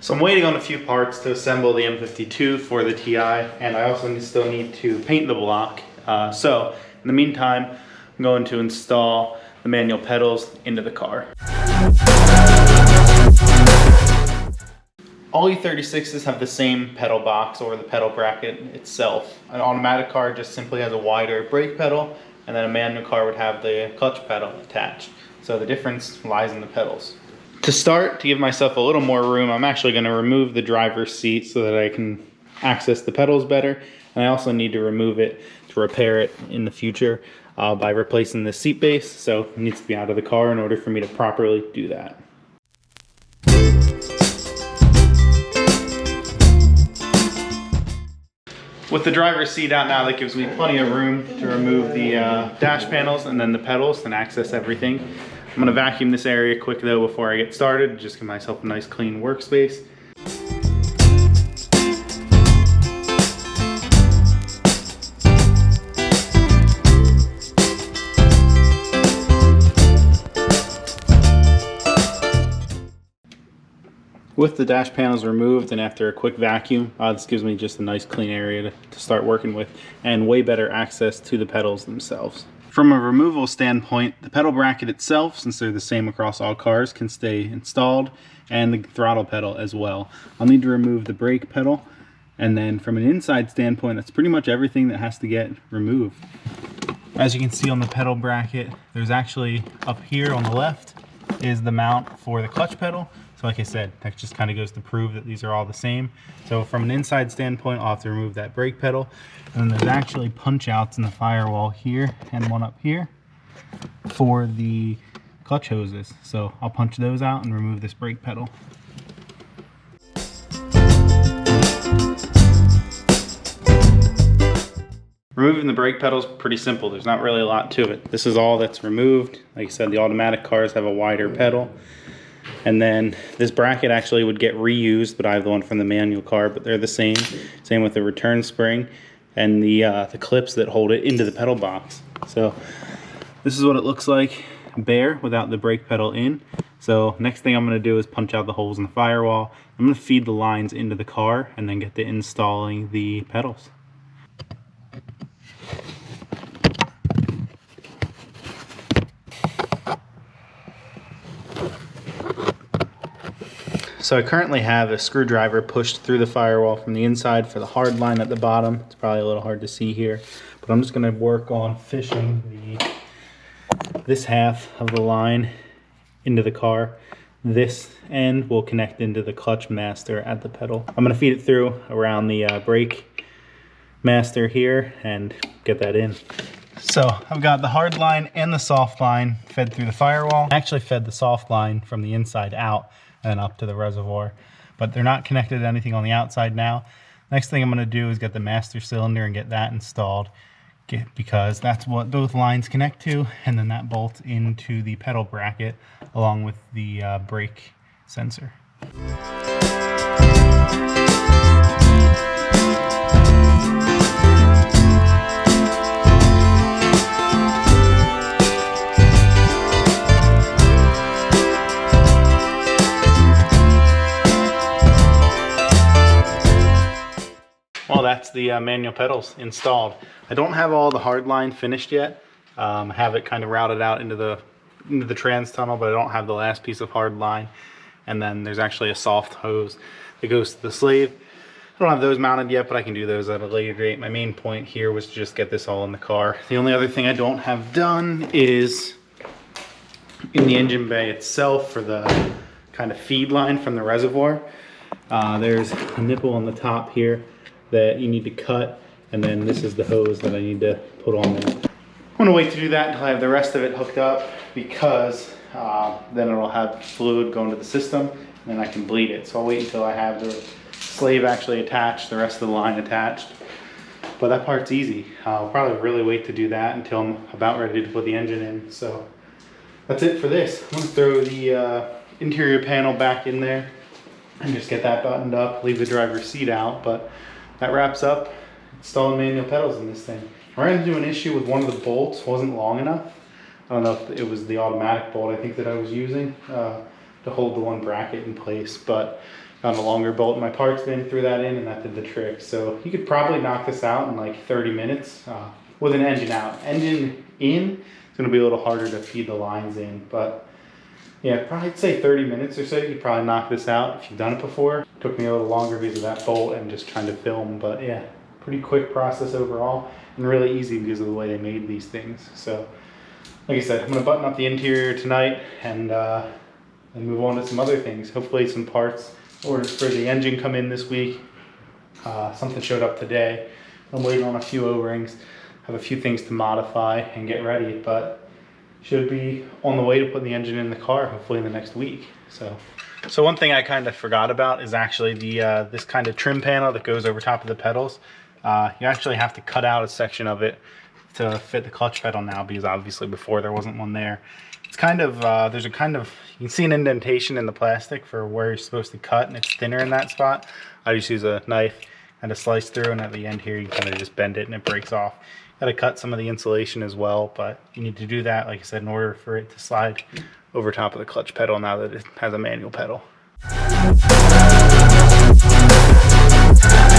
So I'm waiting on a few parts to assemble the M52 for the TI, and I also still need to paint the block. So in the meantime, I'm going to install the manual pedals into the car. All E36s have the same pedal box or the pedal bracket itself. An automatic car just simply has a wider brake pedal, and then a manual car would have the clutch pedal attached. So the difference lies in the pedals. To start, to give myself a little more room, I'm actually going to remove the driver's seat so that I can access the pedals better. And I also need to remove it to repair it in the future by replacing the seat base. So it needs to be out of the car in order for me to properly do that. With the driver's seat out now, that gives me plenty of room to remove the dash panels and then the pedals and access everything. I'm going to vacuum this area quick though before I get started, just give myself a nice clean workspace. With the dash panels removed and after a quick vacuum, this gives me just a nice clean area to start working with and way better access to the pedals themselves. From a removal standpoint, the pedal bracket itself, since they're the same across all cars, can stay installed, and the throttle pedal as well. I'll need to remove the brake pedal, and then from an inside standpoint, that's pretty much everything that has to get removed. As you can see on the pedal bracket, there's actually up here on the left is the mount for the clutch pedal. So like I said, that just kind of goes to prove that these are all the same. So from an inside standpoint, I'll have to remove that brake pedal. And then there's actually punch outs in the firewall here and one up here for the clutch hoses. So I'll punch those out and remove this brake pedal. Removing the brake pedal is pretty simple. There's not really a lot to it. This is all that's removed. Like I said, the automatic cars have a wider pedal. And then this bracket actually would get reused, but I have the one from the manual car, but they're the same. Same with the return spring and the clips that hold it into the pedal box. So this is what it looks like bare without the brake pedal in. So next thing I'm going to do is punch out the holes in the firewall. I'm going to feed the lines into the car and then get to installing the pedals. So I currently have a screwdriver pushed through the firewall from the inside for the hard line at the bottom. It's probably a little hard to see here, but I'm just going to work on fishing this half of the line into the car. This end will connect into the clutch master at the pedal. I'm going to feed it through around the brake master here and get that in. So I've got the hard line and the soft line fed through the firewall. I actually fed the soft line from the inside out and up to the reservoir, but they're not connected to anything on the outside now. Next thing I'm going to do is get the master cylinder and get that installed, because that's what both lines connect to, and then that bolts into the pedal bracket along with the brake sensor. Well, that's the manual pedals installed. I don't have all the hard line finished yet. I have it kind of routed out into the trans tunnel, but I don't have the last piece of hard line. And then there's actually a soft hose that goes to the slave. I don't have those mounted yet, but I can do those at a later date. My main point here was to just get this all in the car. The only other thing I don't have done is in the engine bay itself for the kind of feed line from the reservoir. There's a nipple on the top here that you need to cut, and then this is the hose that I need to put on there. I'm gonna wait to do that until I have the rest of it hooked up, because then it'll have fluid going to the system and then I can bleed it. So I'll wait until I have the slave actually attached, the rest of the line attached. But that part's easy. I'll probably really wait to do that until I'm about ready to put the engine in. So that's it for this. I'm gonna throw the interior panel back in there and just get that buttoned up, leave the driver's seat out, but that wraps up installing manual pedals in this thing. I ran into an issue with one of the bolts wasn't long enough. I don't know if it was the automatic bolt I think that I was using to hold the one bracket in place, but Found a longer bolt in my parts bin, threw that in, and that did the trick. So you could probably knock this out in like 30 minutes with an engine out. Engine in, it's gonna be a little harder to feed the lines in, but yeah, probably I'd say 30 minutes or so. You could probably knock this out if you've done it before. It took me a little longer because of that bolt and just trying to film, but yeah, pretty quick process overall and really easy because of the way they made these things. So like I said, I'm gonna button up the interior tonight and move on to some other things. Hopefully some parts ordered for the engine come in this week. Something showed up today. I'm waiting on a few O-rings. Have a few things to modify and get ready, but should be on the way to putting the engine in the car hopefully in the next week. So one thing I kind of forgot about is actually the this kind of trim panel that goes over top of the pedals. You actually have to cut out a section of it to fit the clutch pedal now, because obviously before there wasn't one there. It's kind of there's a kind of, you can see an indentation in the plastic for where you're supposed to cut, and it's thinner in that spot. I just use a knife and a slice through, and at the end here you kind of just bend it and it breaks off. Got to cut some of the insulation as well, but you need to do that, like I said, in order for it to slide over top of the clutch pedal now that it has a manual pedal.